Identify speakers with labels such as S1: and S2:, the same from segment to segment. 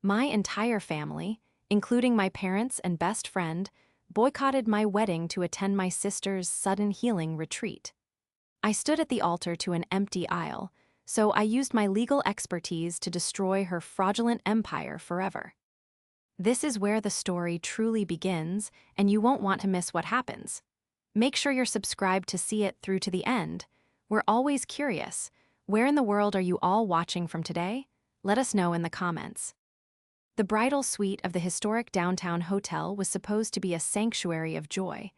S1: My entire family, including my parents and best friend, boycotted my wedding to attend my sister's sudden healing retreat. I stood at the altar to an empty aisle, so I used my legal expertise to destroy her fraudulent empire forever. This is where the story truly begins, and you won't want to miss what happens. Make sure you're subscribed to see it through to the end. We're always curious. Where in the world are you all watching from today? Let us know in the comments. The bridal suite of the historic downtown hotel was supposed to be a sanctuary of joy,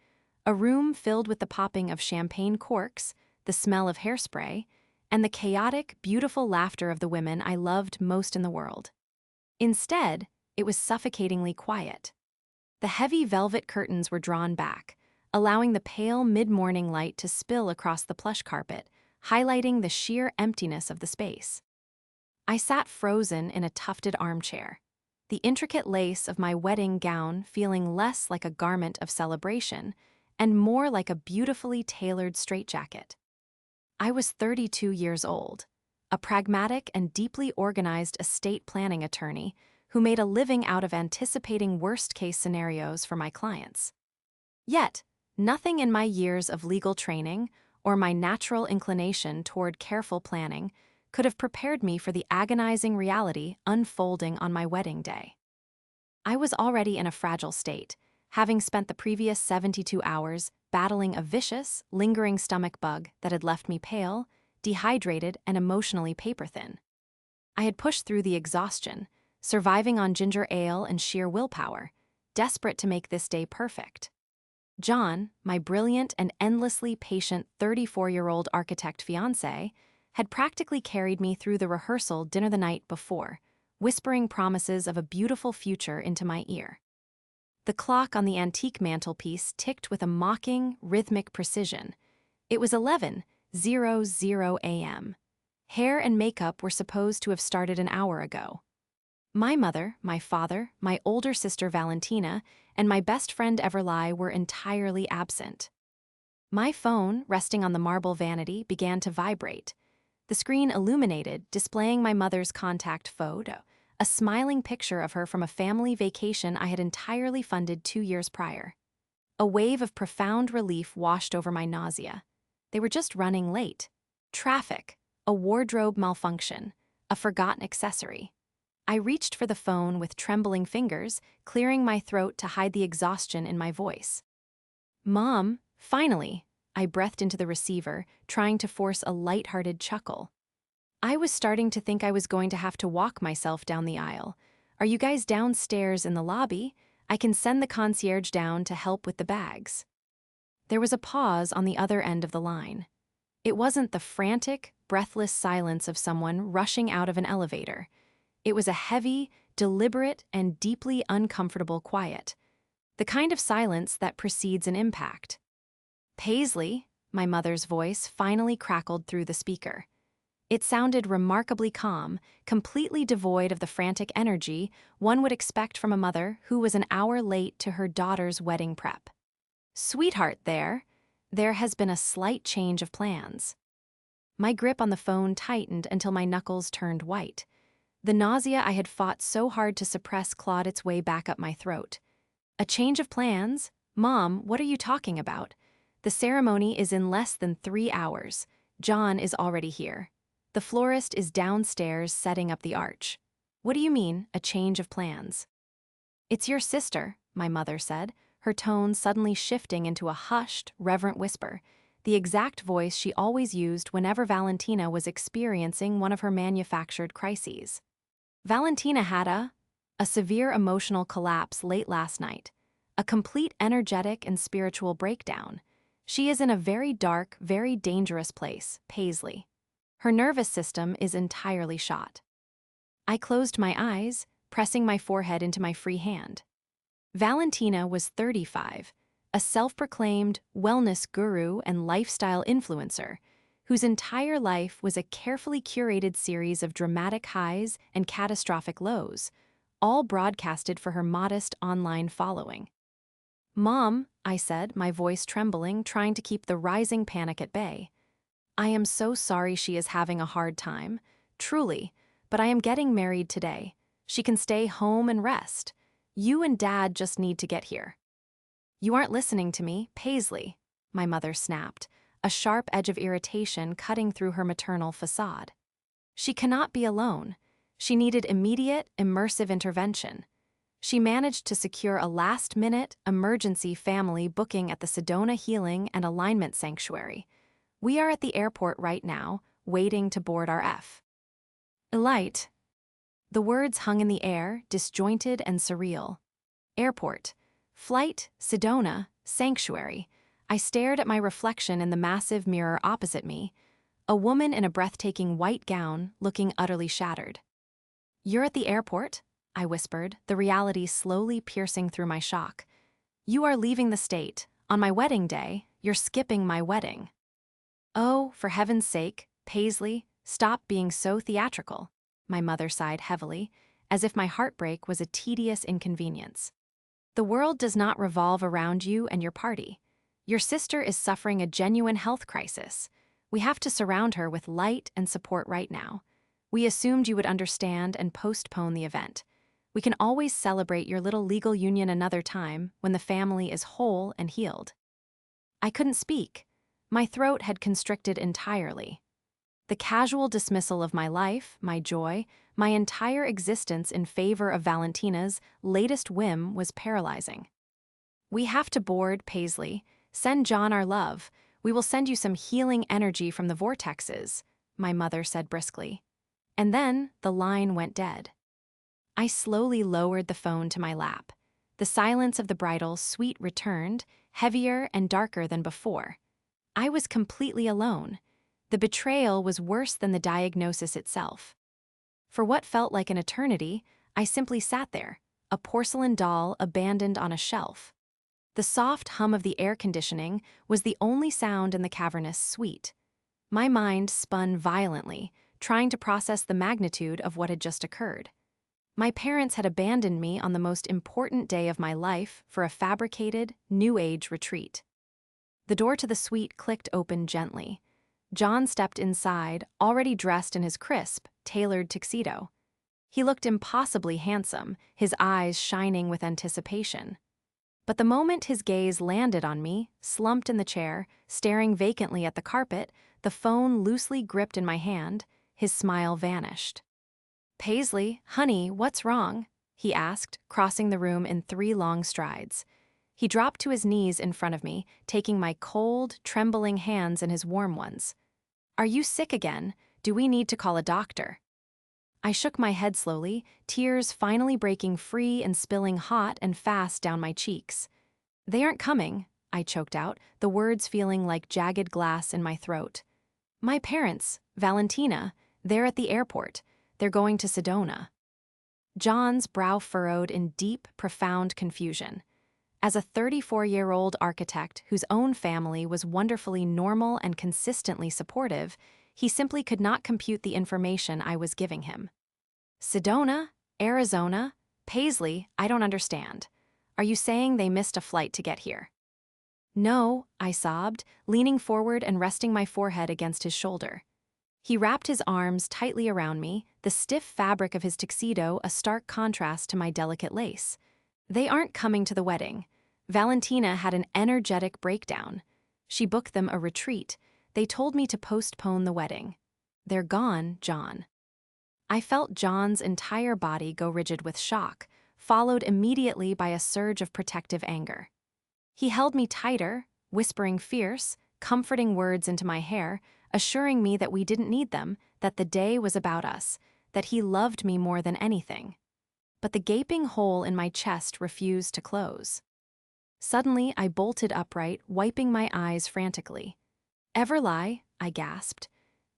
S1: a room filled with the popping of champagne corks, the smell of hairspray, and the chaotic, beautiful laughter of the women I loved most in the world. Instead, it was suffocatingly quiet. The heavy velvet curtains were drawn back, allowing the pale mid-morning light to spill across the plush carpet, highlighting the sheer emptiness of the space. I sat frozen in a tufted armchair, the intricate lace of my wedding gown feeling less like a garment of celebration and more like a beautifully tailored straitjacket. I was 32 years old, a pragmatic and deeply organized estate planning attorney who made a living out of anticipating worst-case scenarios for my clients. Yet, nothing in my years of legal training or my natural inclination toward careful planning could have prepared me for the agonizing reality unfolding on my wedding day. I was already in a fragile state, having spent the previous 72 hours battling a vicious, lingering stomach bug that had left me pale, dehydrated, and emotionally paper-thin. I had pushed through the exhaustion, surviving on ginger ale and sheer willpower, desperate to make this day perfect. John, my brilliant and endlessly patient 34-year-old architect fiancé, had practically carried me through the rehearsal dinner the night before, whispering promises of a beautiful future into my ear. The clock on the antique mantelpiece ticked with a mocking, rhythmic precision. It was 11:00 a.m. Hair and makeup were supposed to have started an hour ago. My mother, my father, my older sister Valentina, and my best friend Everly were entirely absent. My phone, resting on the marble vanity, began to vibrate. The screen illuminated, displaying my mother's contact photo, a smiling picture of her from a family vacation I had entirely funded 2 years prior. A wave of profound relief washed over my nausea. They were just running late. Traffic, a wardrobe malfunction, a forgotten accessory. I reached for the phone with trembling fingers, clearing my throat to hide the exhaustion in my voice. "Mom, finally," I breathed into the receiver, trying to force a light-hearted chuckle. I was starting to think I was going to have to walk myself down the aisle. "Are you guys downstairs in the lobby? I can send the concierge down to help with the bags." There was a pause on the other end of the line. It wasn't the frantic, breathless silence of someone rushing out of an elevator. It was a heavy, deliberate, and deeply uncomfortable quiet. The kind of silence that precedes an impact. "Paisley," my mother's voice finally crackled through the speaker. It sounded remarkably calm, completely devoid of the frantic energy one would expect from a mother who was an hour late to her daughter's wedding prep. "Sweetheart, there has been a slight change of plans." My grip on the phone tightened until my knuckles turned white. The nausea I had fought so hard to suppress clawed its way back up my throat. "A change of plans? Mom, what are you talking about? The ceremony is in less than 3 hours. John is already here. The florist is downstairs setting up the arch. What do you mean, a change of plans?" "It's your sister," my mother said, her tone suddenly shifting into a hushed, reverent whisper, the exact voice she always used whenever Valentina was experiencing one of her manufactured crises. "Valentina had a severe emotional collapse late last night, a complete energetic and spiritual breakdown. She is in a very dark, very dangerous place, Paisley. Her nervous system is entirely shot." I closed my eyes, pressing my forehead into my free hand. Valentina was 35, a self-proclaimed wellness guru and lifestyle influencer, whose entire life was a carefully curated series of dramatic highs and catastrophic lows, all broadcasted for her modest online following. "Mom," I said, my voice trembling, trying to keep the rising panic at bay. "I am so sorry she is having a hard time, truly, but I am getting married today. She can stay home and rest. You and Dad just need to get here." "You aren't listening to me, Paisley," my mother snapped, a sharp edge of irritation cutting through her maternal facade. She cannot be alone. She needed immediate, immersive intervention. She managed to secure a last-minute, emergency family booking at the Sedona Healing and Alignment Sanctuary. We are at the airport right now, waiting to board our flight. The words hung in the air, disjointed and surreal. Airport. Flight, Sedona, Sanctuary. I stared at my reflection in the massive mirror opposite me, a woman in a breathtaking white gown, looking utterly shattered. "You're at the airport?" I whispered, the reality slowly piercing through my shock. "You are leaving the state. On my wedding day, you're skipping my wedding." "Oh, for heaven's sake, Paisley, stop being so theatrical," my mother sighed heavily, as if my heartbreak was a tedious inconvenience. "The world does not revolve around you and your party. Your sister is suffering a genuine health crisis. We have to surround her with light and support right now. We assumed you would understand and postpone the event. We can always celebrate your little legal union another time when the family is whole and healed." I couldn't speak. My throat had constricted entirely. The casual dismissal of my life, my joy, my entire existence in favor of Valentina's latest whim was paralyzing. "We have to board, Paisley. Send John our love. We will send you some healing energy from the vortexes," my mother said briskly. And then the line went dead. I slowly lowered the phone to my lap. The silence of the bridal suite returned, heavier and darker than before. I was completely alone. The betrayal was worse than the diagnosis itself. For what felt like an eternity, I simply sat there, a porcelain doll abandoned on a shelf. The soft hum of the air conditioning was the only sound in the cavernous suite. My mind spun violently, trying to process the magnitude of what had just occurred. My parents had abandoned me on the most important day of my life for a fabricated, New Age retreat. The door to the suite clicked open gently. John stepped inside, already dressed in his crisp, tailored tuxedo. He looked impossibly handsome, his eyes shining with anticipation. But the moment his gaze landed on me, slumped in the chair, staring vacantly at the carpet, the phone loosely gripped in my hand, his smile vanished. "Paisley, honey, what's wrong?" he asked, crossing the room in 3 long strides. He dropped to his knees in front of me, taking my cold, trembling hands in his warm ones. "Are you sick again? Do we need to call a doctor?" I shook my head slowly, tears finally breaking free and spilling hot and fast down my cheeks. "They aren't coming," I choked out, the words feeling like jagged glass in my throat. "My parents, Valentina, they're at the airport. They're going to Sedona." John's brow furrowed in deep, profound confusion. As a 34-year-old architect whose own family was wonderfully normal and consistently supportive, he simply could not compute the information I was giving him. "Sedona? Arizona? Paisley, I don't understand. Are you saying they missed a flight to get here?" "No," I sobbed, leaning forward and resting my forehead against his shoulder. He wrapped his arms tightly around me, the stiff fabric of his tuxedo a stark contrast to my delicate lace. "They aren't coming to the wedding. Valentina had an energetic breakdown. She booked them a retreat. They told me to postpone the wedding. They're gone, John." I felt John's entire body go rigid with shock, followed immediately by a surge of protective anger. He held me tighter, whispering fierce, comforting words into my hair, assuring me that we didn't need them, that the day was about us, that he loved me more than anything. But the gaping hole in my chest refused to close. Suddenly, I bolted upright, wiping my eyes frantically. "Everly," I gasped.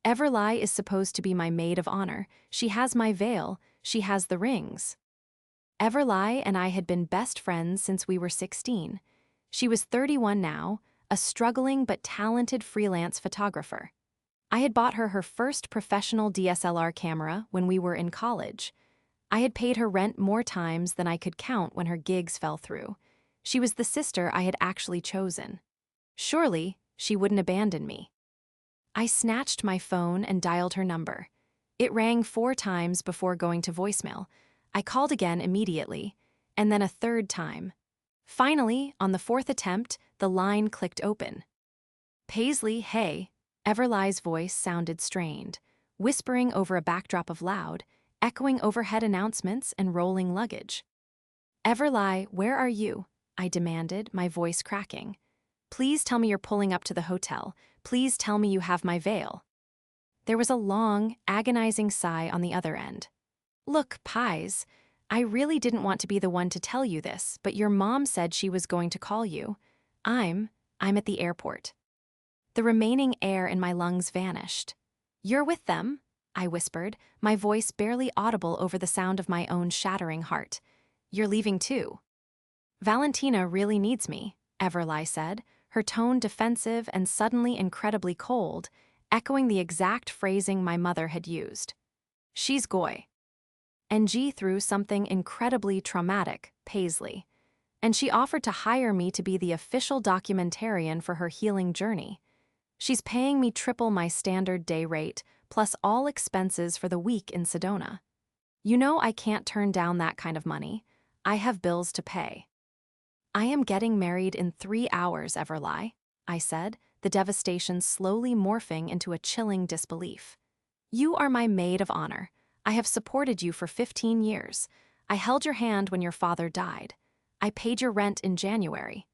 S1: "Everly is supposed to be my maid of honor. She has my veil. She has the rings." Everly and I had been best friends since we were 16. She was 31 now, a struggling but talented freelance photographer. I had bought her first professional DSLR camera when we were in college. I had paid her rent more times than I could count when her gigs fell through. She was the sister I had actually chosen. Surely, she wouldn't abandon me. I snatched my phone and dialed her number. It rang 4 times before going to voicemail. I called again immediately, and then a third time. Finally, on the fourth attempt, the line clicked open. "Paisley, hey." Everly's voice sounded strained, whispering over a backdrop of loud, echoing overhead announcements and rolling luggage. "Everly, where are you?" I demanded, my voice cracking. "Please tell me you're pulling up to the hotel. Please tell me you have my veil." There was a long, agonizing sigh on the other end. "Look, Pies, I really didn't want to be the one to tell you this, but your mom said she was going to call you. I'm at the airport." The remaining air in my lungs vanished. "You're with them?" I whispered, my voice barely audible over the sound of my own shattering heart. "You're leaving too." "Valentina really needs me," Everly said, her tone defensive and suddenly incredibly cold, echoing the exact phrasing my mother had used. "She's goy." And G through something incredibly traumatic, Paisley. And she offered to hire me to be the official documentarian for her healing journey. She's paying me triple my standard day rate, plus all expenses for the week in Sedona. You know I can't turn down that kind of money. I have bills to pay. "I am getting married in 3 hours, Everly," I said, the devastation slowly morphing into a chilling disbelief. "You are my maid of honor. I have supported you for 15 years. I held your hand when your father died. I paid your rent in January.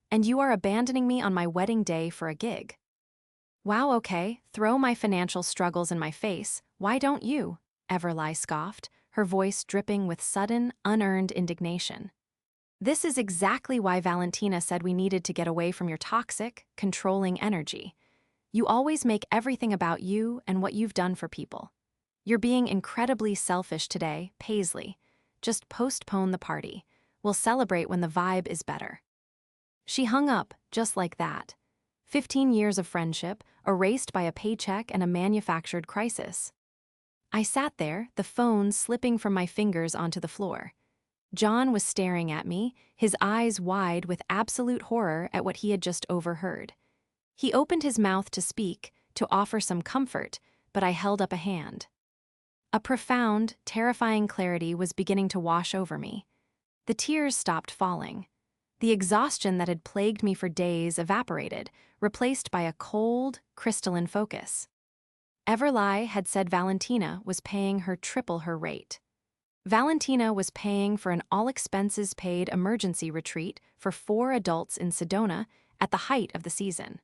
S1: And you are abandoning me on my wedding day for a gig." "Wow, okay, throw my financial struggles in my face. Why don't you?" Everly scoffed, her voice dripping with sudden, unearned indignation. "This is exactly why Valentina said we needed to get away from your toxic, controlling energy. You always make everything about you and what you've done for people. You're being incredibly selfish today, Paisley. Just postpone the party. We'll celebrate when the vibe is better." She hung up, just like that. 15 years of friendship, erased by a paycheck and a manufactured crisis. I sat there, the phone slipping from my fingers onto the floor. John was staring at me, his eyes wide with absolute horror at what he had just overheard. He opened his mouth to speak, to offer some comfort, but I held up a hand. A profound, terrifying clarity was beginning to wash over me. The tears stopped falling. The exhaustion that had plagued me for days evaporated, replaced by a cold, crystalline focus. Everly had said Valentina was paying her triple her rate. Valentina was paying for an all-expenses-paid emergency retreat for 4 adults in Sedona at the height of the season.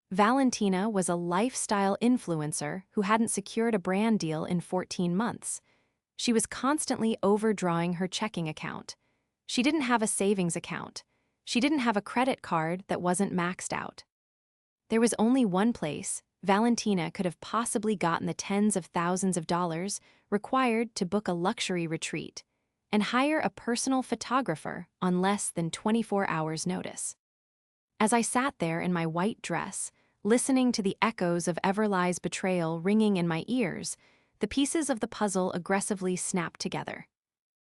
S1: Valentina was a lifestyle influencer who hadn't secured a brand deal in 14 months. She was constantly overdrawing her checking account. She didn't have a savings account. She didn't have a credit card that wasn't maxed out. There was only one place Valentina could have possibly gotten the tens of thousands of dollars required to book a luxury retreat and hire a personal photographer on less than 24 hours' notice. As I sat there in my white dress, listening to the echoes of Everly's betrayal ringing in my ears, the pieces of the puzzle aggressively snapped together.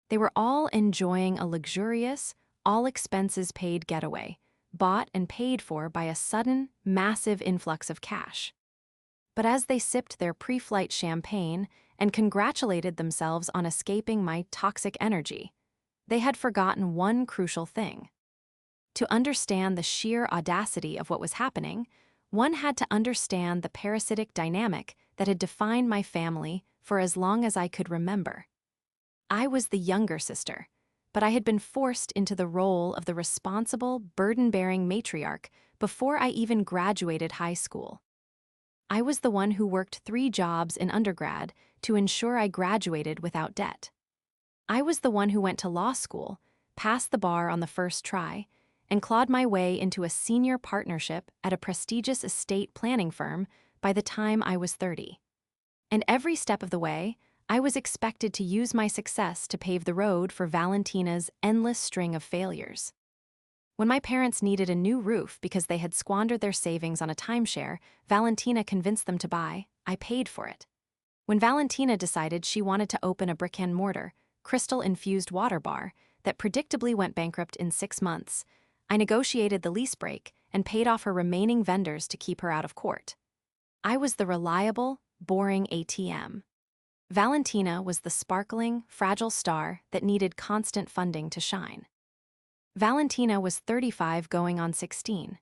S1: They were all enjoying a luxurious, all-expenses-paid getaway, bought and paid for by a sudden, massive influx of cash. But as they sipped their pre-flight champagne and congratulated themselves on escaping my toxic energy, they had forgotten one crucial thing. To understand the sheer audacity of what was happening, one had to understand the parasitic dynamic that had defined my family for as long as I could remember. I was the younger sister, but I had been forced into the role of the responsible, burden-bearing matriarch before I even graduated high school. I was the one who worked 3 jobs in undergrad to ensure I graduated without debt. I was the one who went to law school, passed the bar on the first try, and clawed my way into a senior partnership at a prestigious estate planning firm by the time I was 30. And every step of the way, I was expected to use my success to pave the road for Valentina's endless string of failures. When my parents needed a new roof because they had squandered their savings on a timeshare Valentina convinced them to buy, I paid for it. When Valentina decided she wanted to open a brick-and-mortar, crystal-infused water bar that predictably went bankrupt in 6 months, I negotiated the lease break and paid off her remaining vendors to keep her out of court. I was the reliable, boring ATM. Valentina was the sparkling, fragile star that needed constant funding to shine. Valentina was 35 going on 16.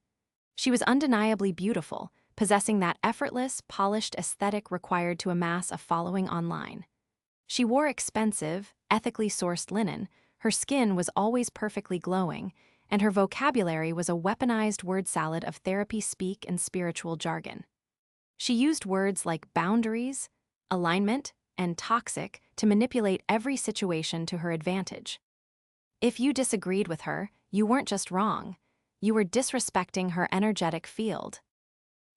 S1: She was undeniably beautiful, possessing that effortless, polished aesthetic required to amass a following online. She wore expensive, ethically sourced linen, her skin was always perfectly glowing, and her vocabulary was a weaponized word salad of therapy speak and spiritual jargon. She used words like boundaries, alignment, and toxic to manipulate every situation to her advantage. If you disagreed with her, you weren't just wrong, you were disrespecting her energetic field.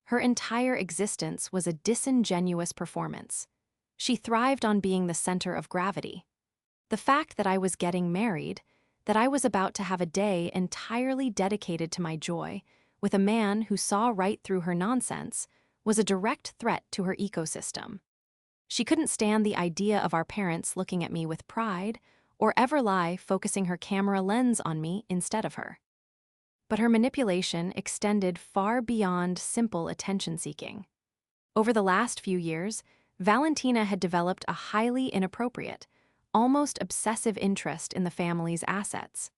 S1: Her entire existence was a disingenuous performance. She thrived on being the center of gravity. The fact that I was getting married, that I was about to have a day entirely dedicated to my joy, with a man who saw right through her nonsense, was a direct threat to her ecosystem. She couldn't stand the idea of our parents looking at me with pride, or ever lie focusing her camera lens on me instead of her. But her manipulation extended far beyond simple attention-seeking. Over the last few years, Valentina had developed a highly inappropriate, almost obsessive interest in the family's assets.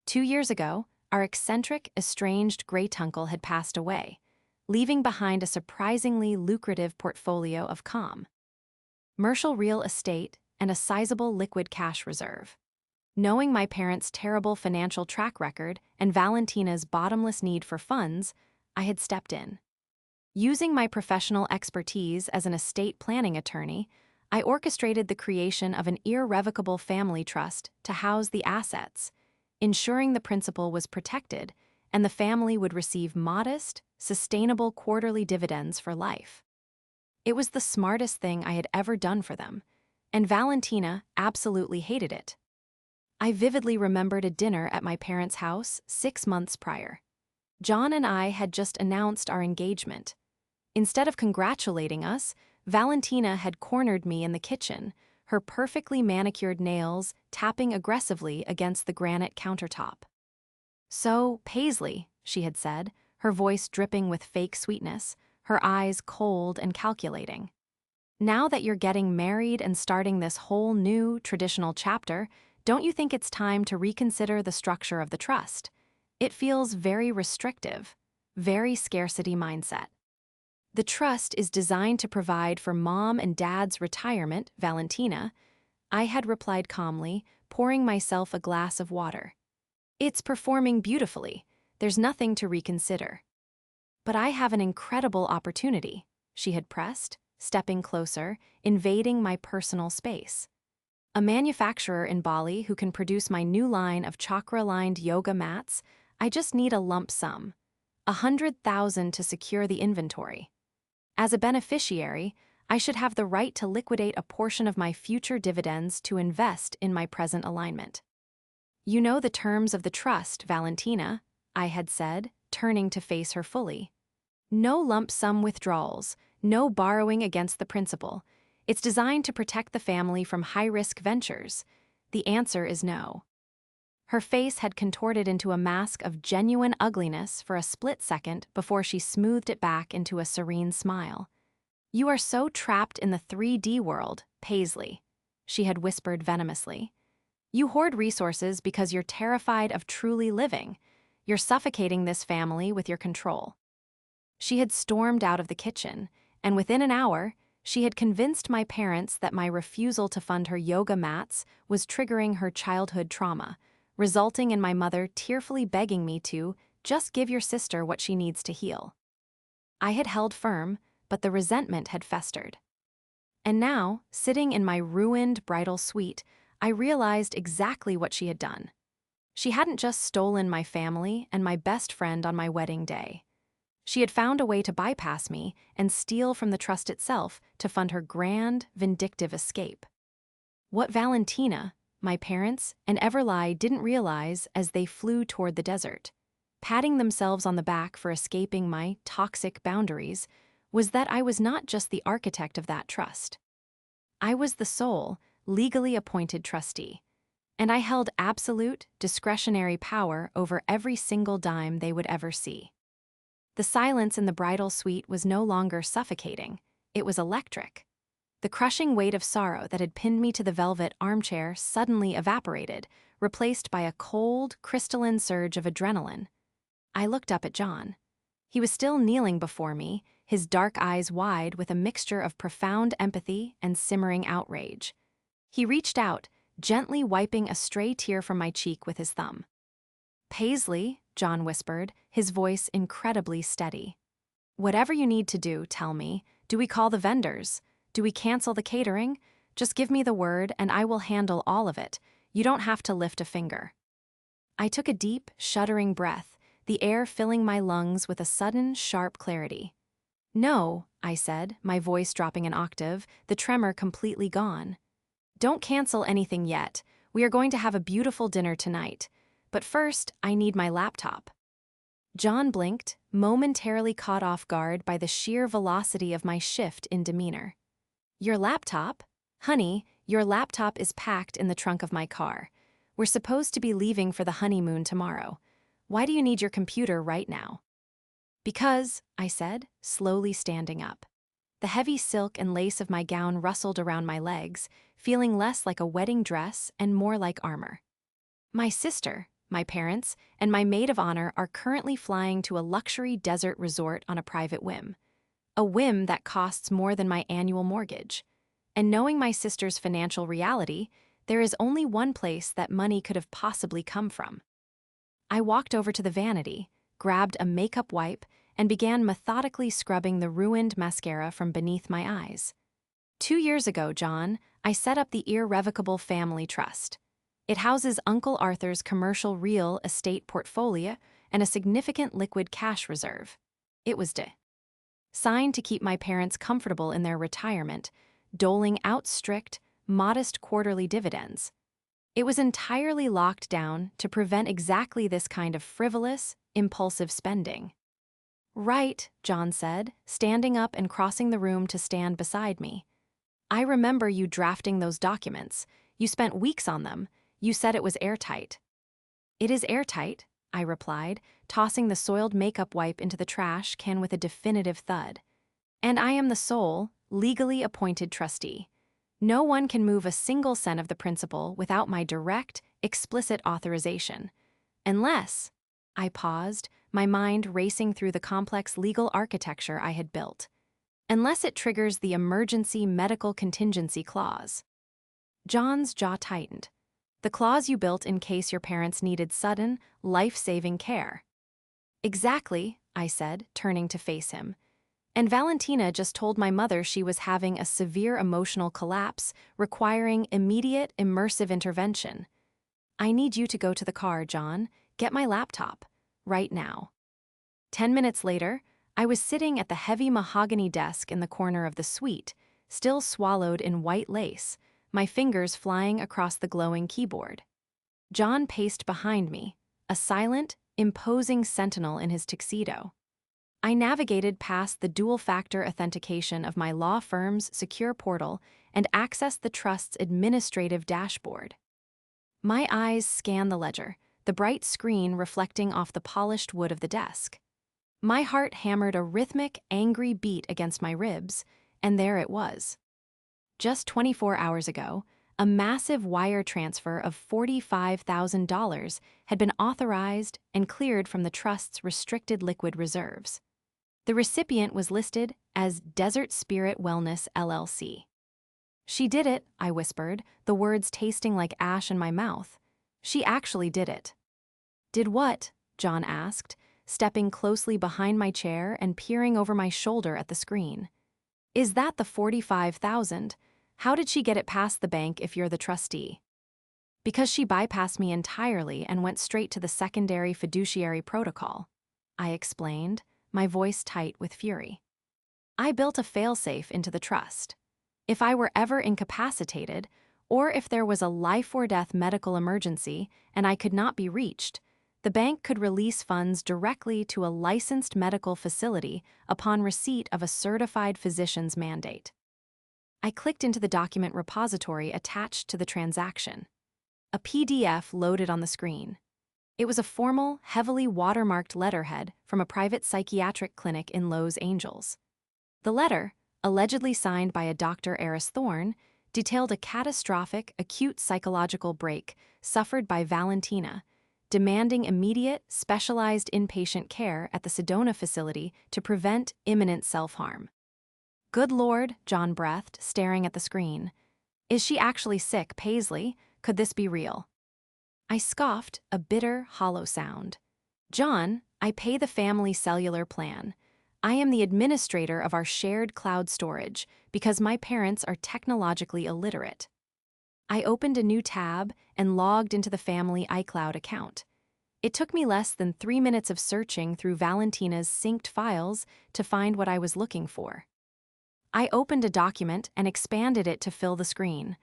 S1: 2 years ago, our eccentric, estranged great-uncle had passed away, leaving behind a surprisingly lucrative portfolio of commercial real estate and a sizable liquid cash reserve. Knowing my parents' terrible financial track record and Valentina's bottomless need for funds, I had stepped in. Using my professional expertise as an estate planning attorney, I orchestrated the creation of an irrevocable family trust to house the assets, ensuring the principal was protected and the family would receive modest, sustainable quarterly dividends for life. It was the smartest thing I had ever done for them, and Valentina absolutely hated it. I vividly remembered a dinner at my parents' house 6 months prior. John and I had just announced our engagement. Instead of congratulating us, Valentina had cornered me in the kitchen, her perfectly manicured nails tapping aggressively against the granite countertop. "So, Paisley," she had said, her voice dripping with fake sweetness, her eyes cold and calculating. "Now that you're getting married and starting this whole new, traditional chapter, don't you think it's time to reconsider the structure of the trust? It feels very restrictive, very scarcity mindset." "The trust is designed to provide for Mom and Dad's retirement, Valentina," I had replied calmly, pouring myself a glass of water. "It's performing beautifully. There's nothing to reconsider." "But I have an incredible opportunity," she had pressed, stepping closer, invading my personal space. "A manufacturer in Bali who can produce my new line of chakra-lined yoga mats. I just need a lump sum. 100,000 to secure the inventory. As a beneficiary, I should have the right to liquidate a portion of my future dividends to invest in my present alignment." "You know the terms of the trust, Valentina," I had said, turning to face her fully. "No lump sum withdrawals, no borrowing against the principal. It's designed to protect the family from high-risk ventures. The answer is no." Her face had contorted into a mask of genuine ugliness for a split second before she smoothed it back into a serene smile. "You are so trapped in the 3D world, Paisley," she had whispered venomously. "You hoard resources because you're terrified of truly living. You're suffocating this family with your control." She had stormed out of the kitchen, and within an hour, she had convinced my parents that my refusal to fund her yoga mats was triggering her childhood trauma, resulting in my mother tearfully begging me to just give your sister what she needs to heal. I had held firm, but the resentment had festered. And now, sitting in my ruined bridal suite, I realized exactly what she had done. She hadn't just stolen my family and my best friend on my wedding day. She had found a way to bypass me and steal from the trust itself to fund her grand, vindictive escape. What Valentina, my parents, and Everly didn't realize as they flew toward the desert, patting themselves on the back for escaping my toxic boundaries, was that I was not just the architect of that trust. I was the sole, legally appointed trustee, and I held absolute, discretionary power over every single dime they would ever see. The silence in the bridal suite was no longer suffocating, it was electric. The crushing weight of sorrow that had pinned me to the velvet armchair suddenly evaporated, replaced by a cold, crystalline surge of adrenaline. I looked up at John. He was still kneeling before me, his dark eyes wide with a mixture of profound empathy and simmering outrage. He reached out, gently wiping a stray tear from my cheek with his thumb. "Paisley," John whispered, his voice incredibly steady. "Whatever you need to do, tell me. Do we call the vendors? Do we cancel the catering? Just give me the word and I will handle all of it. You don't have to lift a finger." I took a deep, shuddering breath, the air filling my lungs with a sudden, sharp clarity. "No," I said, my voice dropping an octave, the tremor completely gone. "Don't cancel anything yet. We are going to have a beautiful dinner tonight. But first, I need my laptop." John blinked, momentarily caught off guard by the sheer velocity of my shift in demeanor. "Your laptop? Honey, your laptop is packed in the trunk of my car. We're supposed to be leaving for the honeymoon tomorrow. Why do you need your computer right now?" "Because," I said, slowly standing up. The heavy silk and lace of my gown rustled around my legs, feeling less like a wedding dress and more like armor. "My sister, my parents, and my maid of honor are currently flying to a luxury desert resort on a private whim. A whim that costs more than my annual mortgage. And knowing my sister's financial reality, there is only one place that money could have possibly come from." I walked over to the vanity, grabbed a makeup wipe, and began methodically scrubbing the ruined mascara from beneath my eyes. 2 years ago, John, I set up the Irrevocable Family Trust. It houses Uncle Arthur's commercial real estate portfolio and a significant liquid cash reserve. It was designed to keep my parents comfortable in their retirement, doling out strict, modest quarterly dividends. It was entirely locked down to prevent exactly this kind of frivolous, impulsive spending. "Right," John said, standing up and crossing the room to stand beside me. "I remember you drafting those documents. You spent weeks on them. You said it was airtight." "It is airtight," I replied, tossing the soiled makeup wipe into the trash can with a definitive thud. "And I am the sole, legally appointed trustee. No one can move a single cent of the principal without my direct, explicit authorization. Unless—" I paused, my mind racing through the complex legal architecture I had built. "Unless it triggers the emergency medical contingency clause." John's jaw tightened. "The clause you built in case your parents needed sudden, life-saving care." "Exactly," I said, turning to face him. "And Valentina just told my mother she was having a severe emotional collapse requiring immediate, immersive intervention. I need you to go to the car, John. Get my laptop. Right now." 10 minutes later, I was sitting at the heavy mahogany desk in the corner of the suite, still swallowed in white lace, my fingers flying across the glowing keyboard. John paced behind me, a silent, imposing sentinel in his tuxedo. I navigated past the dual-factor authentication of my law firm's secure portal and accessed the trust's administrative dashboard. My eyes scanned the ledger, the bright screen reflecting off the polished wood of the desk. My heart hammered a rhythmic, angry beat against my ribs, and there it was. Just 24 hours ago, a massive wire transfer of $45,000 had been authorized and cleared from the trust's restricted liquid reserves. The recipient was listed as Desert Spirit Wellness, LLC. "She did it," I whispered, the words tasting like ash in my mouth. "She actually did it." "Did what?" John asked, stepping closely behind my chair and peering over my shoulder at the screen. "Is that the 45,000? How did she get it past the bank if you're the trustee?" "Because she bypassed me entirely and went straight to the secondary fiduciary protocol," I explained, my voice tight with fury. "I built a failsafe into the trust. If I were ever incapacitated, or if there was a life-or-death medical emergency and I could not be reached, the bank could release funds directly to a licensed medical facility upon receipt of a certified physician's mandate." I clicked into the document repository attached to the transaction. A PDF loaded on the screen. It was a formal, heavily watermarked letterhead from a private psychiatric clinic in Los Angeles. The letter, allegedly signed by a Dr. Eris Thorne, detailed a catastrophic, acute psychological break suffered by Valentina, demanding immediate, specialized inpatient care at the Sedona facility to prevent imminent self-harm. "Good Lord," John breathed, staring at the screen. "Is she actually sick, Paisley? Could this be real?" I scoffed, a bitter, hollow sound. "John, I pay the family cellular plan. I am the administrator of our shared cloud storage because my parents are technologically illiterate." I opened a new tab and logged into the family iCloud account. It took me less than 3 minutes of searching through Valentina's synced files to find what I was looking for. I opened a document and expanded it to fill the screen.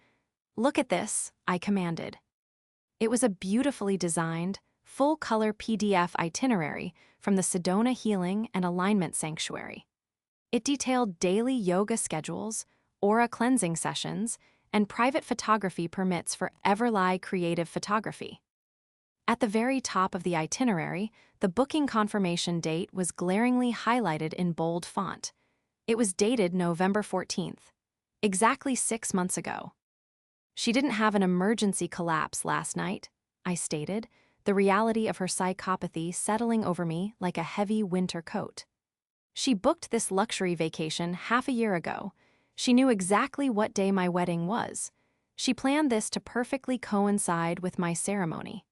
S1: "Look at this," I commanded. It was a beautifully designed, full-color PDF itinerary from the Sedona Healing and Alignment Sanctuary. It detailed daily yoga schedules, aura cleansing sessions, and private photography permits for Everly Creative Photography. At the very top of the itinerary, the booking confirmation date was glaringly highlighted in bold font. It was dated November 14th, exactly 6 months ago. "She didn't have an emergency collapse last night," I stated, the reality of her psychopathy settling over me like a heavy winter coat. "She booked this luxury vacation half a year ago. She knew exactly what day my wedding was. She planned this to perfectly coincide with my ceremony.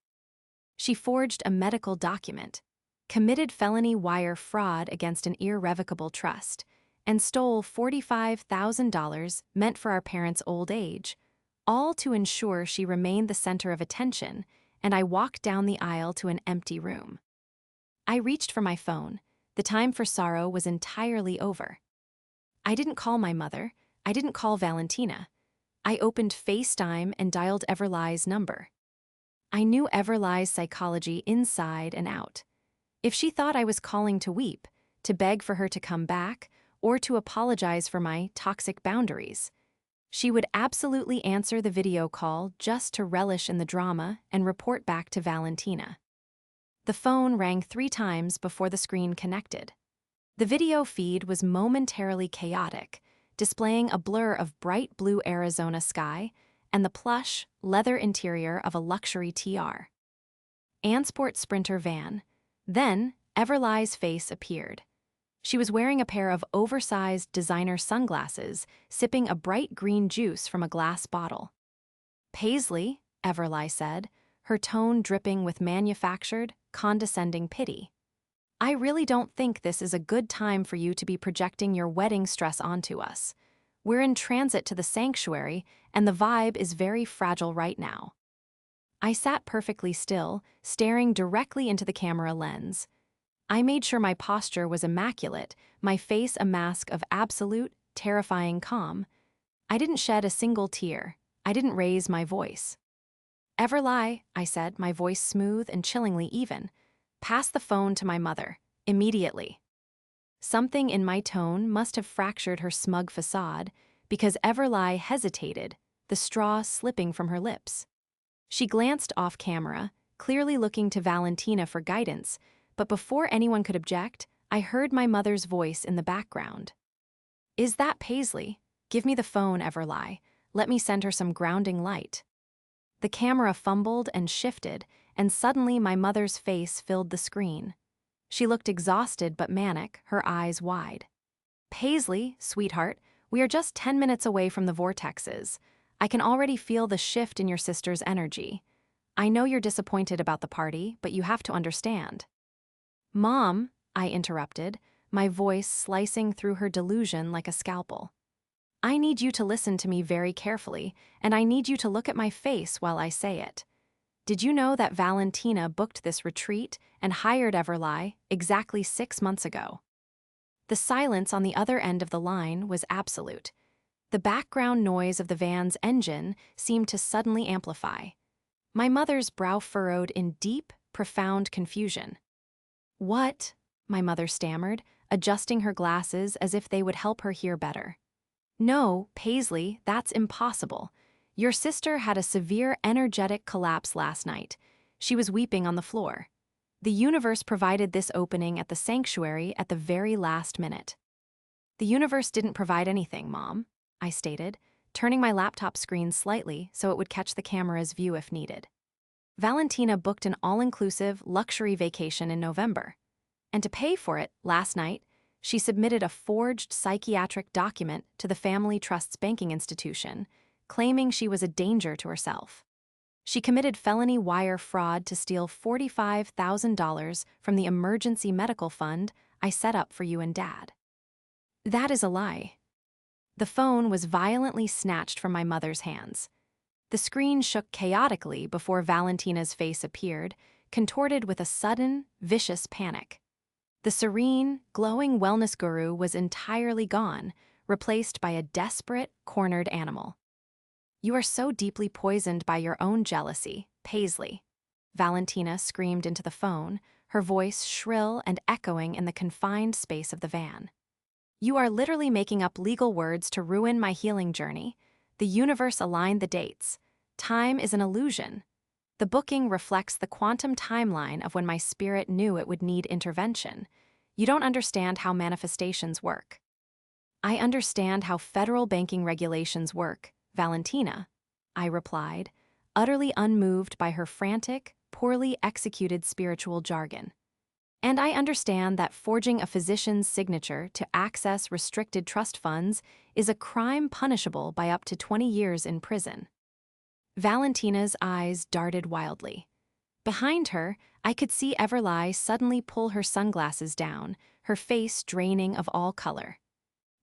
S1: She forged a medical document, committed felony wire fraud against an irrevocable trust, and stole $45,000 meant for our parents' old age, all to ensure she remained the center of attention, and I walked down the aisle to an empty room. I reached for my phone. The time for sorrow was entirely over. I didn't call my mother. I didn't call Valentina. I opened FaceTime and dialed Everly's number. I knew Everly's psychology inside and out. If she thought I was calling to weep, to beg for her to come back, or to apologize for my toxic boundaries, she would absolutely answer the video call just to relish in the drama and report back to Valentina. The phone rang 3 times before the screen connected. The video feed was momentarily chaotic, displaying a blur of bright blue Arizona sky and the plush, leather interior of a luxury TR. Ansport Sprinter van. Then, Everly's face appeared. She was wearing a pair of oversized designer sunglasses, sipping a bright green juice from a glass bottle. "Paisley," Everly said, her tone dripping with manufactured, condescending pity. "I really don't think this is a good time for you to be projecting your wedding stress onto us. We're in transit to the sanctuary, and the vibe is very fragile right now." I sat perfectly still, staring directly into the camera lens. I made sure my posture was immaculate, my face a mask of absolute, terrifying calm. I didn't shed a single tear. I didn't raise my voice. "Everly," I said, my voice smooth and chillingly even. "Pass the phone to my mother, immediately." Something in my tone must have fractured her smug facade, because Everly hesitated, the straw slipping from her lips. She glanced off camera, clearly looking to Valentina for guidance, but before anyone could object, I heard my mother's voice in the background. "Is that Paisley? Give me the phone, Everly. Let me send her some grounding light." The camera fumbled and shifted, and suddenly my mother's face filled the screen. She looked exhausted but manic, her eyes wide. "Paisley, sweetheart, we are just 10 minutes away from the vortexes. I can already feel the shift in your sister's energy. I know you're disappointed about the party, but you have to understand." "Mom," I interrupted, my voice slicing through her delusion like a scalpel. "I need you to listen to me very carefully, and I need you to look at my face while I say it. Did you know that Valentina booked this retreat and hired Everly exactly 6 months ago?" The silence on the other end of the line was absolute. The background noise of the van's engine seemed to suddenly amplify. My mother's brow furrowed in deep, profound confusion. "What?" my mother stammered, adjusting her glasses as if they would help her hear better. "No, Paisley, that's impossible. Your sister had a severe energetic collapse last night. She was weeping on the floor. The universe provided this opening at the sanctuary at the very last minute." The universe didn't provide anything, Mom, I stated, turning my laptop screen slightly so it would catch the camera's view if needed. Valentina booked an all-inclusive luxury vacation in November. And to pay for it, last night, she submitted a forged psychiatric document to the family trust's banking institution, claiming she was a danger to herself. She committed felony wire fraud to steal $45,000 from the emergency medical fund I set up for you and Dad. That is a lie. The phone was violently snatched from my mother's hands. The screen shook chaotically before Valentina's face appeared, contorted with a sudden, vicious panic. The serene, glowing wellness guru was entirely gone, replaced by a desperate, cornered animal. You are so deeply poisoned by your own jealousy, Paisley, Valentina screamed into the phone, her voice shrill and echoing in the confined space of the van. You are literally making up legal words to ruin my healing journey. The universe aligned the dates. Time is an illusion. The booking reflects the quantum timeline of when my spirit knew it would need intervention. You don't understand how manifestations work. I understand how federal banking regulations work, Valentina, I replied, utterly unmoved by her frantic, poorly executed spiritual jargon. And I understand that forging a physician's signature to access restricted trust funds is a crime punishable by up to 20 years in prison. Valentina's eyes darted wildly. Behind her, I could see Everly suddenly pull her sunglasses down, her face draining of all color.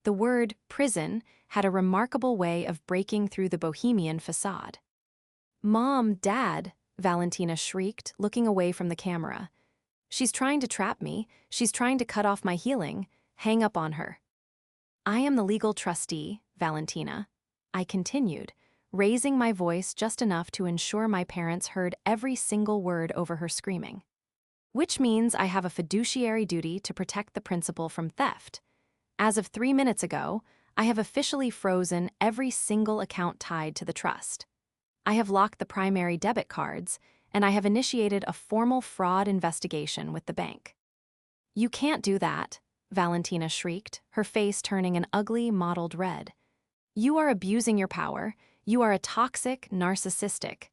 S1: The word prison had a remarkable way of breaking through the bohemian facade. Mom, Dad, Valentina shrieked, looking away from the camera. She's trying to trap me, she's trying to cut off my healing, hang up on her. I am the legal trustee, Valentina, I continued, raising my voice just enough to ensure my parents heard every single word over her screaming. Which means I have a fiduciary duty to protect the principal from theft. As of 3 minutes ago, I have officially frozen every single account tied to the trust. I have locked the primary debit cards, and I have initiated a formal fraud investigation with the bank. You can't do that, Valentina shrieked, her face turning an ugly, mottled red. You are abusing your power. You are a toxic, narcissistic.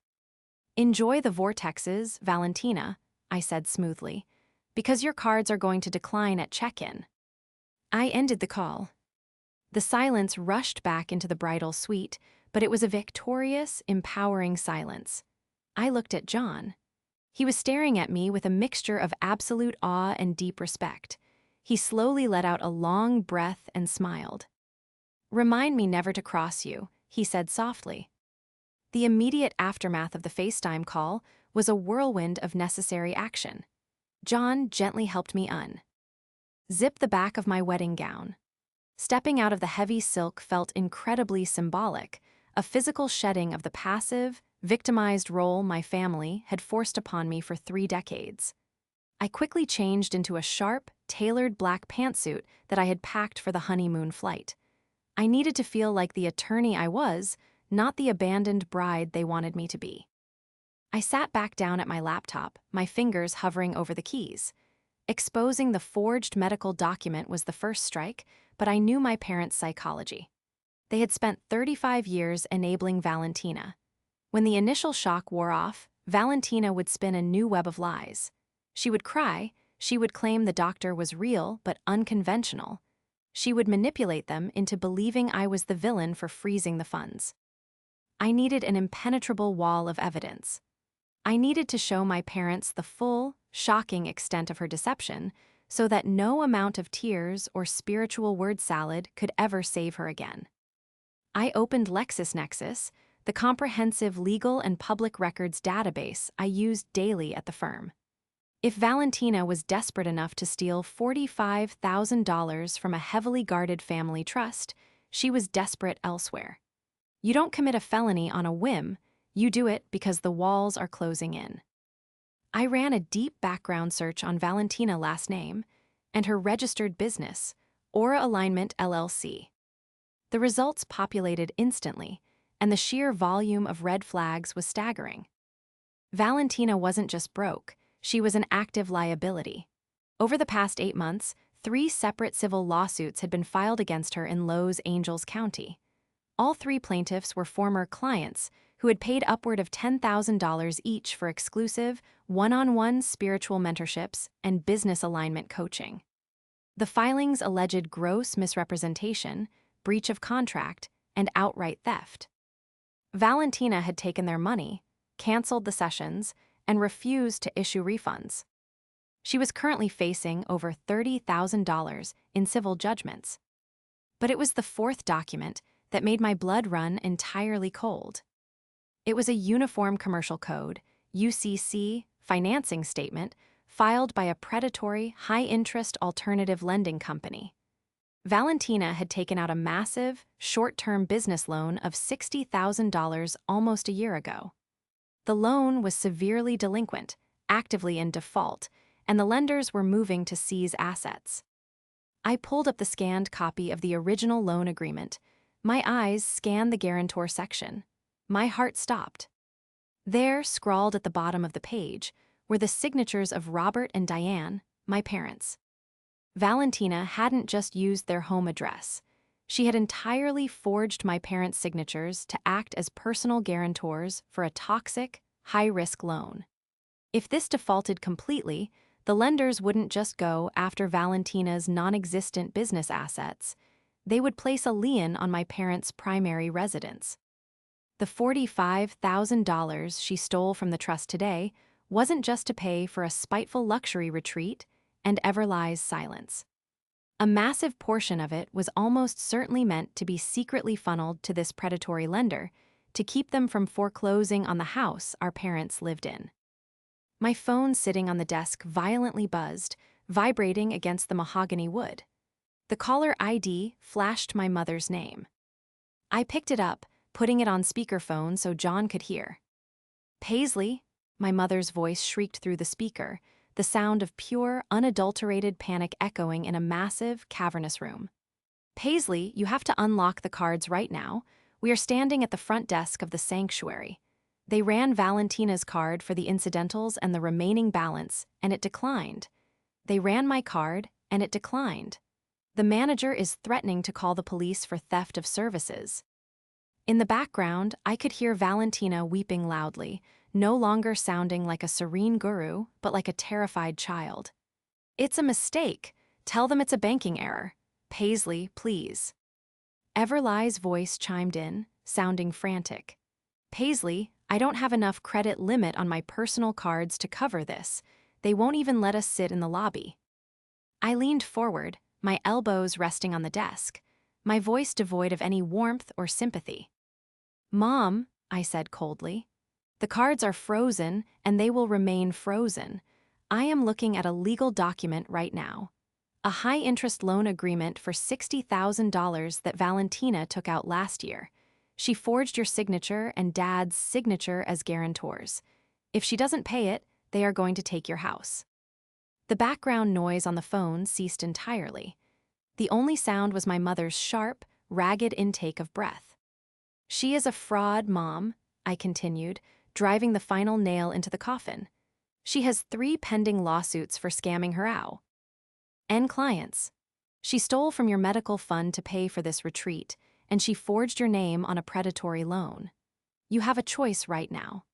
S1: Enjoy the vortexes, Valentina, I said smoothly, because your cards are going to decline at check-in. I ended the call. The silence rushed back into the bridal suite, but it was a victorious, empowering silence. I looked at John. He was staring at me with a mixture of absolute awe and deep respect. He slowly let out a long breath and smiled. Remind me never to cross you, he said softly. The immediate aftermath of the FaceTime call was a whirlwind of necessary action. John gently helped me zip the back of my wedding gown. Stepping out of the heavy silk felt incredibly symbolic, a physical shedding of the passive, victimized role my family had forced upon me for 3 decades. I quickly changed into a sharp, tailored black pantsuit that I had packed for the honeymoon flight. I needed to feel like the attorney I was, not the abandoned bride they wanted me to be. I sat back down at my laptop, my fingers hovering over the keys. Exposing the forged medical document was the first strike, but I knew my parents' psychology. They had spent 35 years enabling Valentina. When the initial shock wore off, Valentina would spin a new web of lies. She would cry, she would claim the doctor was real but unconventional. She would manipulate them into believing I was the villain for freezing the funds. I needed an impenetrable wall of evidence. I needed to show my parents the full, shocking extent of her deception so that no amount of tears or spiritual word salad could ever save her again. I opened LexisNexis, the comprehensive legal and public records database I used daily at the firm. If Valentina was desperate enough to steal $45,000 from a heavily guarded family trust, she was desperate elsewhere. You don't commit a felony on a whim, you do it because the walls are closing in. I ran a deep background search on Valentina last name and her registered business, Aura Alignment LLC. The results populated instantly, and the sheer volume of red flags was staggering. Valentina wasn't just broke, she was an active liability. Over the past 8 months, 3 separate civil lawsuits had been filed against her in Los Angeles County. All 3 plaintiffs were former clients who had paid upward of $10,000 each for exclusive, one-on-one spiritual mentorships and business alignment coaching. The filings alleged gross misrepresentation, breach of contract, and outright theft. Valentina had taken their money, canceled the sessions, and refused to issue refunds. She was currently facing over $30,000 in civil judgments. But it was the 4th document that made my blood run entirely cold. It was a Uniform Commercial Code, UCC, financing statement filed by a predatory, high-interest alternative lending company. Valentina had taken out a massive, short-term business loan of $60,000 almost a year ago. The loan was severely delinquent, actively in default, and the lenders were moving to seize assets. I pulled up the scanned copy of the original loan agreement. My eyes scanned the guarantor section. My heart stopped. There, scrawled at the bottom of the page, were the signatures of Robert and Diane, my parents. Valentina hadn't just used their home address. She had entirely forged my parents' signatures to act as personal guarantors for a toxic, high-risk loan. If this defaulted completely, the lenders wouldn't just go after Valentina's non-existent business assets. They would place a lien on my parents' primary residence. The $45,000 she stole from the trust today wasn't just to pay for a spiteful luxury retreat and Everlie's silence. A massive portion of it was almost certainly meant to be secretly funneled to this predatory lender to keep them from foreclosing on the house our parents lived in. My phone sitting on the desk violently buzzed, vibrating against the mahogany wood. The caller ID flashed my mother's name. I picked it up, putting it on speakerphone so John could hear. "Paisley," my mother's voice shrieked through the speaker, the sound of pure, unadulterated panic echoing in a massive, cavernous room. "Paisley, you have to unlock the cards right now. We are standing at the front desk of the sanctuary. They ran Valentina's card for the incidentals and the remaining balance, and it declined. They ran my card, and it declined. The manager is threatening to call the police for theft of services." In the background, I could hear Valentina weeping loudly, no longer sounding like a serene guru, but like a terrified child. "It's a mistake. Tell them it's a banking error. Paisley, please." Everlie's voice chimed in, sounding frantic. "Paisley, I don't have enough credit limit on my personal cards to cover this. They won't even let us sit in the lobby." I leaned forward, my elbows resting on the desk, my voice devoid of any warmth or sympathy. "Mom," I said coldly, "the cards are frozen and they will remain frozen. I am looking at a legal document right now. A high-interest loan agreement for $60,000 that Valentina took out last year. She forged your signature and Dad's signature as guarantors. If she doesn't pay it, they are going to take your house." The background noise on the phone ceased entirely. The only sound was my mother's sharp, ragged intake of breath. "She is a fraud, Mom," I continued, driving the final nail into the coffin. "She has 3 pending lawsuits for scamming her out. And clients. She stole from your medical fund to pay for this retreat, and she forged your name on a predatory loan. You have a choice right now.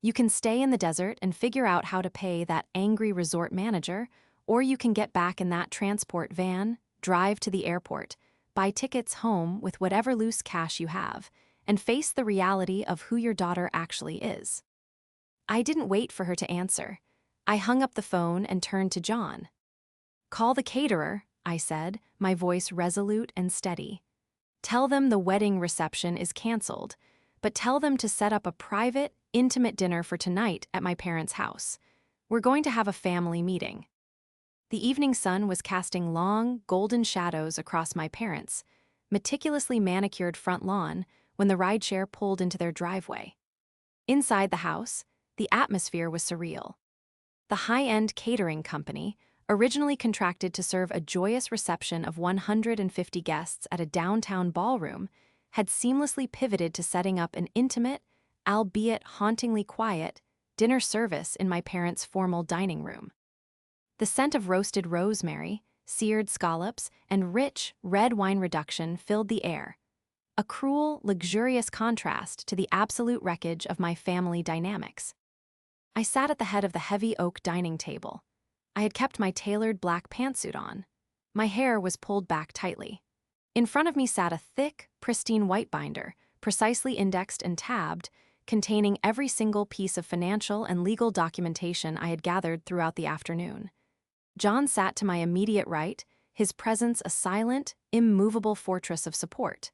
S1: You can stay in the desert and figure out how to pay that angry resort manager, or you can get back in that transport van, drive to the airport, buy tickets home with whatever loose cash you have, and face the reality of who your daughter actually is." I didn't wait for her to answer. I hung up the phone and turned to John. "Call the caterer," I said, my voice resolute and steady. "Tell them the wedding reception is canceled, but tell them to set up a private, intimate dinner for tonight at my parents' house. We're going to have a family meeting." The evening sun was casting long, golden shadows across my parents' meticulously manicured front lawn when the rideshare pulled into their driveway. Inside the house, the atmosphere was surreal. The high-end catering company, originally contracted to serve a joyous reception of 150 guests at a downtown ballroom, had seamlessly pivoted to setting up an intimate, albeit hauntingly quiet, dinner service in my parents' formal dining room. The scent of roasted rosemary, seared scallops, and rich, red wine reduction filled the air. A cruel, luxurious contrast to the absolute wreckage of my family dynamics. I sat at the head of the heavy oak dining table. I had kept my tailored black pantsuit on. My hair was pulled back tightly. In front of me sat a thick, pristine white binder, precisely indexed and tabbed, containing every single piece of financial and legal documentation I had gathered throughout the afternoon. John sat to my immediate right, his presence a silent, immovable fortress of support.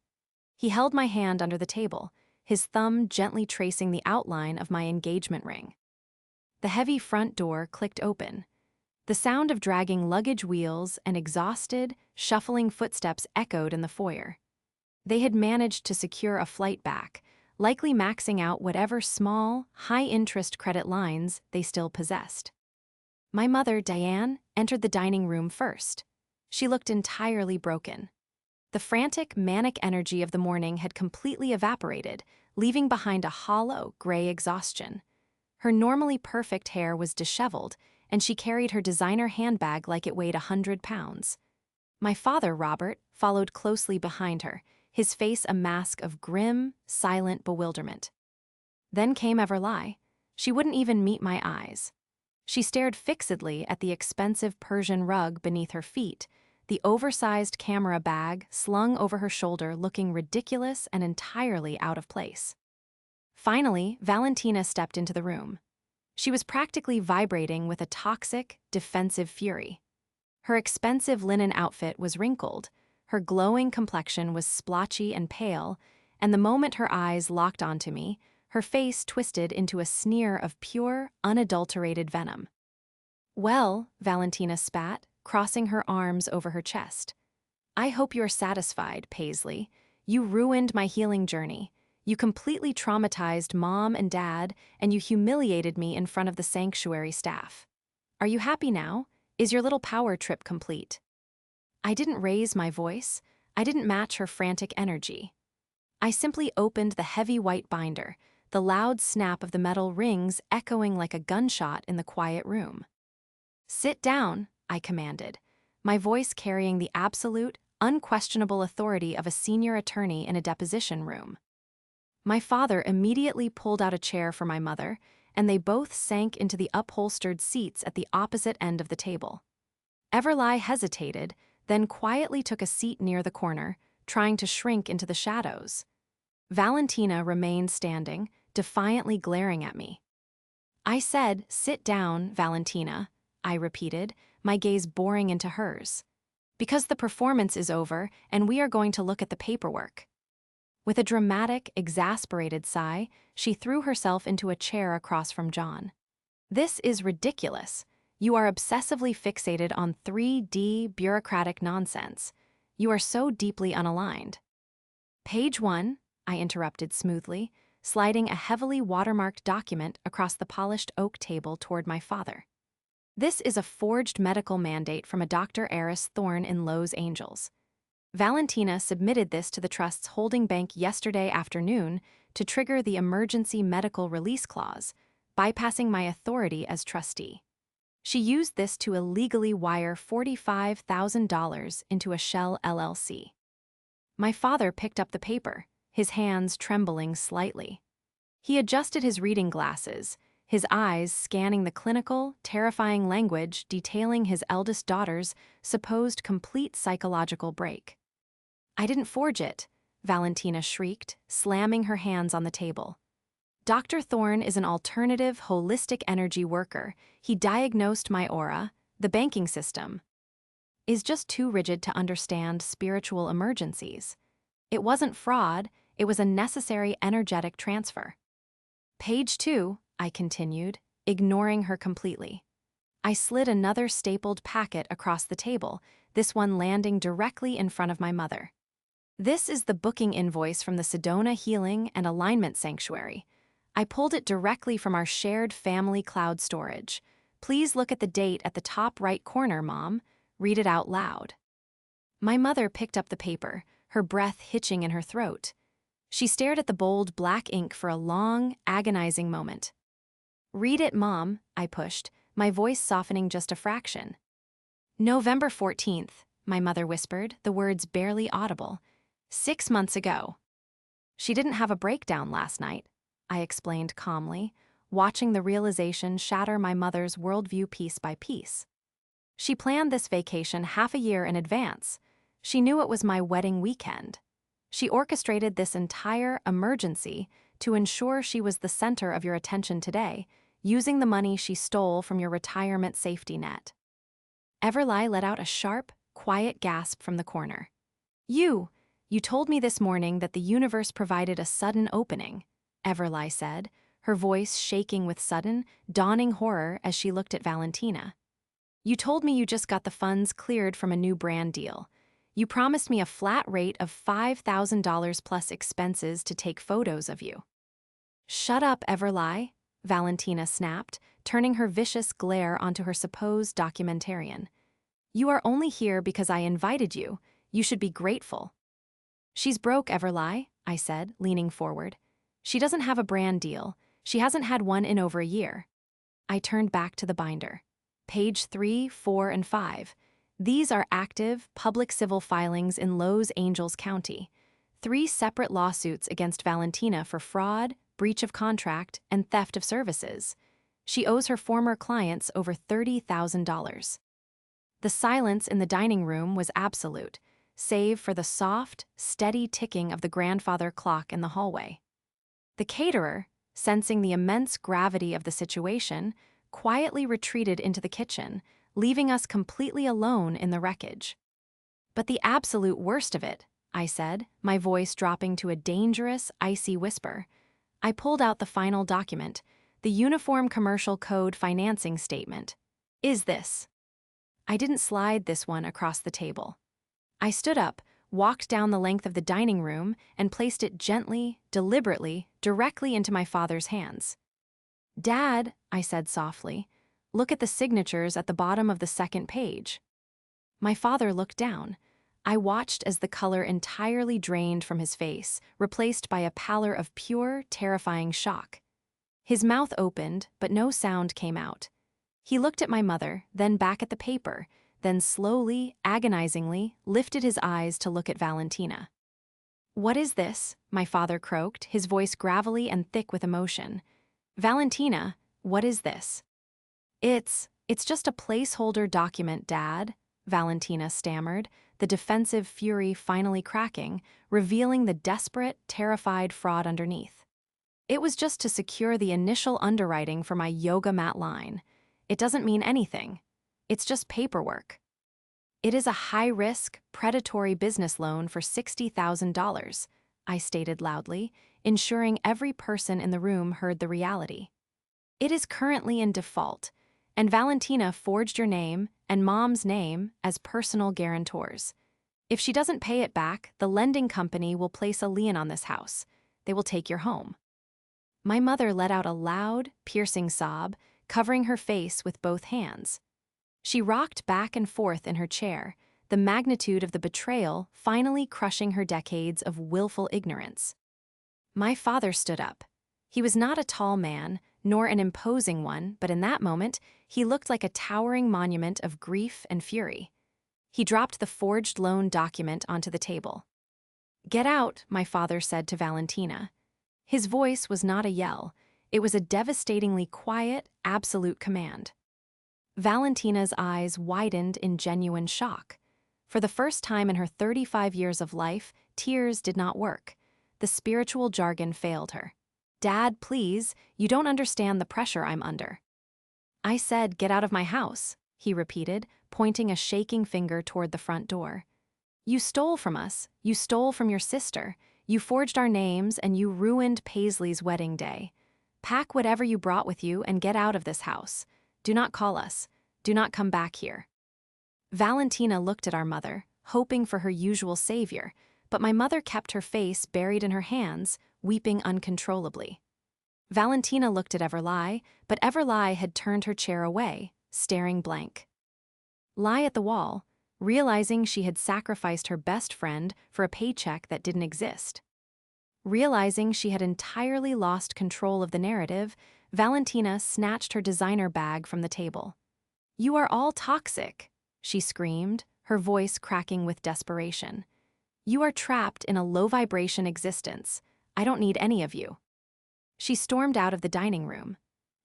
S1: He held my hand under the table, his thumb gently tracing the outline of my engagement ring. The heavy front door clicked open. The sound of dragging luggage wheels and exhausted, shuffling footsteps echoed in the foyer. They had managed to secure a flight back, likely maxing out whatever small, high-interest credit lines they still possessed. My mother, Diane, entered the dining room first. She looked entirely broken. The frantic, manic energy of the morning had completely evaporated, leaving behind a hollow, gray exhaustion. Her normally perfect hair was disheveled, and she carried her designer handbag like it weighed 100 pounds. My father, Robert, followed closely behind her, his face a mask of grim, silent bewilderment. Then came Everly. She wouldn't even meet my eyes. She stared fixedly at the expensive Persian rug beneath her feet, the oversized camera bag slung over her shoulder looking ridiculous and entirely out of place. Finally, Valentina stepped into the room. She was practically vibrating with a toxic, defensive fury. Her expensive linen outfit was wrinkled, her glowing complexion was splotchy and pale, and the moment her eyes locked onto me, her face twisted into a sneer of pure, unadulterated venom. "Well," Valentina spat, crossing her arms over her chest. "I hope you're satisfied, Paisley. You ruined my healing journey. You completely traumatized Mom and Dad, and you humiliated me in front of the sanctuary staff. Are you happy now? Is your little power trip complete?" I didn't raise my voice. I didn't match her frantic energy. I simply opened the heavy white binder, the loud snap of the metal rings echoing like a gunshot in the quiet room. "Sit down," I commanded, my voice carrying the absolute, unquestionable authority of a senior attorney in a deposition room. My father immediately pulled out a chair for my mother, and they both sank into the upholstered seats at the opposite end of the table. Everly hesitated, then quietly took a seat near the corner, trying to shrink into the shadows. Valentina remained standing, defiantly glaring at me. "I said, sit down, Valentina," I repeated, my gaze boring into hers. "Because the performance is over, and we are going to look at the paperwork." With a dramatic, exasperated sigh, she threw herself into a chair across from John. "This is ridiculous. You are obsessively fixated on 3D bureaucratic nonsense. You are so deeply unaligned." "Page 1, I interrupted smoothly, sliding a heavily watermarked document across the polished oak table toward my father. "This is a forged medical mandate from a Dr. Eris Thorne in Los Angeles. Valentina submitted this to the Trust's holding bank yesterday afternoon to trigger the emergency medical release clause, bypassing my authority as trustee. She used this to illegally wire $45,000 into a shell LLC." My father picked up the paper, his hands trembling slightly. He adjusted his reading glasses, his eyes scanning the clinical, terrifying language detailing his eldest daughter's supposed complete psychological break. "I didn't forge it," Valentina shrieked, slamming her hands on the table. "Dr. Thorne is an alternative, holistic energy worker. He diagnosed my aura. The banking system is just too rigid to understand spiritual emergencies. It wasn't fraud, it was a necessary energetic transfer." "Page 2, I continued, ignoring her completely. I slid another stapled packet across the table, this one landing directly in front of my mother. "This is the booking invoice from the Sedona Healing and Alignment Sanctuary. I pulled it directly from our shared family cloud storage. Please look at the date at the top right corner, Mom. Read it out loud." My mother picked up the paper, her breath hitching in her throat. She stared at the bold black ink for a long, agonizing moment. "Read it, Mom," I pushed, my voice softening just a fraction. November 14th, my mother whispered, the words barely audible. 6 months ago. She didn't have a breakdown last night, I explained calmly, watching the realization shatter my mother's worldview piece by piece. She planned this vacation half a year in advance. She knew it was my wedding weekend. She orchestrated this entire emergency to ensure she was the center of your attention today, using the money she stole from your retirement safety net. Everly let out a sharp, quiet gasp from the corner. You told me this morning that the universe provided a sudden opening, Everly said, her voice shaking with sudden, dawning horror as she looked at Valentina. You told me you just got the funds cleared from a new brand deal. You promised me a flat rate of $5,000 plus expenses to take photos of you. Shut up, Everly, Valentina snapped, turning her vicious glare onto her supposed documentarian. You are only here because I invited you. You should be grateful. She's broke, Everly, I said, leaning forward. She doesn't have a brand deal. She hasn't had one in over a year. I turned back to the binder. Page 3, 4, and 5. These are active, public civil filings in Los Angeles County. 3 separate lawsuits against Valentina for fraud, breach of contract, and theft of services. She owes her former clients over $30,000. The silence in the dining room was absolute, save for the soft, steady ticking of the grandfather clock in the hallway. The caterer, sensing the immense gravity of the situation, quietly retreated into the kitchen, leaving us completely alone in the wreckage. But the absolute worst of it, I said, my voice dropping to a dangerous, icy whisper. I pulled out the final document, the Uniform Commercial Code financing statement. Is this? I didn't slide this one across the table. I stood up, walked down the length of the dining room, and placed it gently, deliberately, directly into my father's hands. Dad, I said softly, look at the signatures at the bottom of the second page. My father looked down. I watched as the color entirely drained from his face, replaced by a pallor of pure, terrifying shock. His mouth opened, but no sound came out. He looked at my mother, then back at the paper, then slowly, agonizingly, lifted his eyes to look at Valentina. What is this? My father croaked, his voice gravelly and thick with emotion. Valentina, what is this? It's just a placeholder document, Dad, Valentina stammered, the defensive fury finally cracking, revealing the desperate, terrified fraud underneath. It was just to secure the initial underwriting for my yoga mat line. It doesn't mean anything. It's just paperwork. It is a high-risk, predatory business loan for $60,000, I stated loudly, ensuring every person in the room heard the reality. It is currently in default, and Valentina forged your name and Mom's name as personal guarantors. If she doesn't pay it back, the lending company will place a lien on this house. They will take your home. My mother let out a loud, piercing sob, covering her face with both hands. She rocked back and forth in her chair, the magnitude of the betrayal finally crushing her decades of willful ignorance. My father stood up. He was not a tall man, nor an imposing one, but in that moment, he looked like a towering monument of grief and fury. He dropped the forged loan document onto the table. "Get out," my father said to Valentina. His voice was not a yell. It was a devastatingly quiet, absolute command. Valentina's eyes widened in genuine shock. For the first time in her 35 years of life, tears did not work. The spiritual jargon failed her. "Dad, please, you don't understand the pressure I'm under." "I said, get out of my house," he repeated, pointing a shaking finger toward the front door. "You stole from us. You stole from your sister. You forged our names, and you ruined Paisley's wedding day. Pack whatever you brought with you and get out of this house. Do not call us. Do not come back here." Valentina looked at our mother, hoping for her usual savior, but my mother kept her face buried in her hands, weeping uncontrollably. Valentina looked at Everly, but Everly had turned her chair away, staring blank. Lie at the wall, realizing she had sacrificed her best friend for a paycheck that didn't exist. Realizing she had entirely lost control of the narrative, Valentina snatched her designer bag from the table. "You are all toxic," she screamed, her voice cracking with desperation. "You are trapped in a low-vibration existence. I don't need any of you." She stormed out of the dining room.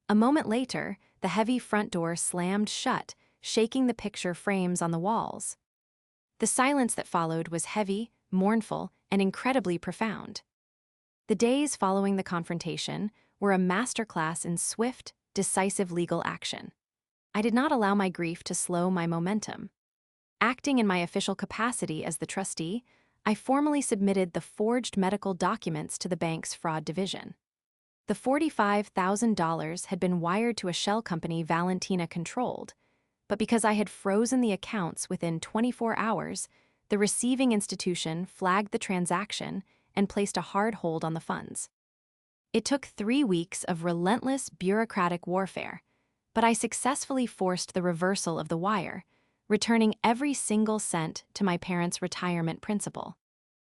S1: A moment later, the heavy front door slammed shut, shaking the picture frames on the walls. The silence that followed was heavy, mournful, and incredibly profound. The days following the confrontation were a masterclass in swift, decisive legal action. I did not allow my grief to slow my momentum. Acting in my official capacity as the trustee, I formally submitted the forged medical documents to the bank's fraud division. The $45,000 had been wired to a shell company Valentina controlled, but because I had frozen the accounts within 24 hours, the receiving institution flagged the transaction and placed a hard hold on the funds. It took 3 weeks of relentless bureaucratic warfare, but I successfully forced the reversal of the wire, returning every single cent to my parents' retirement principal.